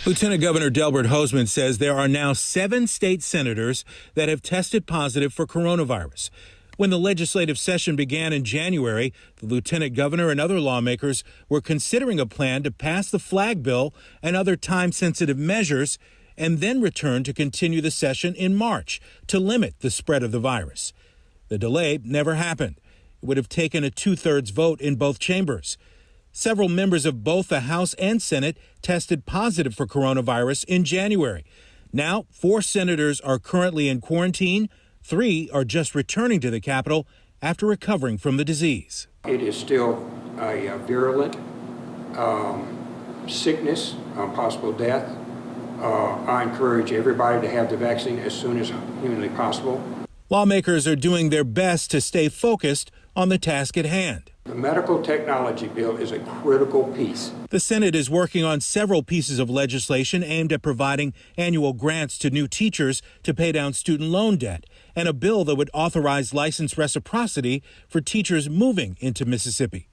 Lieutenant Governor Delbert Hosemann says there are now 7 state senators that have tested positive for coronavirus. When the legislative session began in January, the lieutenant governor and other lawmakers were considering a plan to pass the flag bill and other time-sensitive measures and then return to continue the session in March to limit the spread of the virus. The delay never happened. It would have taken a 2/3 vote in both chambers. Several members of both the House and Senate tested positive for coronavirus in January. Now, 4 senators are currently in quarantine. 3 are just returning to the Capitol after recovering from the disease. It is still a virulent sickness, possible death. I encourage everybody to have the vaccine as soon as humanly possible. Lawmakers are doing their best to stay focused on the task at hand. The medical technology bill is a critical piece. The Senate is working on several pieces of legislation aimed at providing annual grants to new teachers to pay down student loan debt, and a bill that would authorize license reciprocity for teachers moving into Mississippi.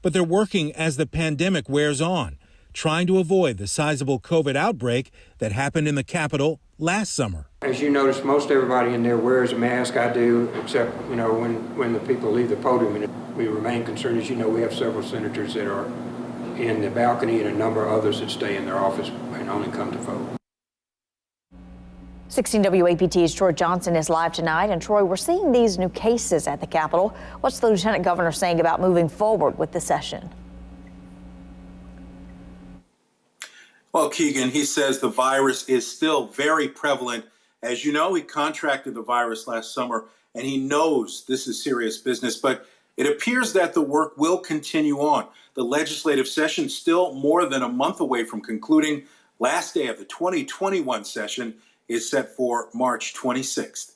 But they're working as the pandemic wears on, trying to avoid the sizable COVID outbreak that happened in the Capitol last summer. As you notice, most everybody in there wears a mask. I do, except, when the people leave the podium. And we remain concerned. As you know, we have several senators that are in the balcony and a number of others that stay in their office and only come to vote. 16 WAPT's Troy Johnson is live tonight. And Troy, we're seeing these new cases at the Capitol. What's the Lieutenant Governor saying about moving forward with the session? Well, Keegan, he says the virus is still very prevalent. As you know, he contracted the virus last summer, and he knows this is serious business, but it appears that the work will continue on. The legislative session still more than a month away from concluding. Last day of the 2021 session is set for March 26th.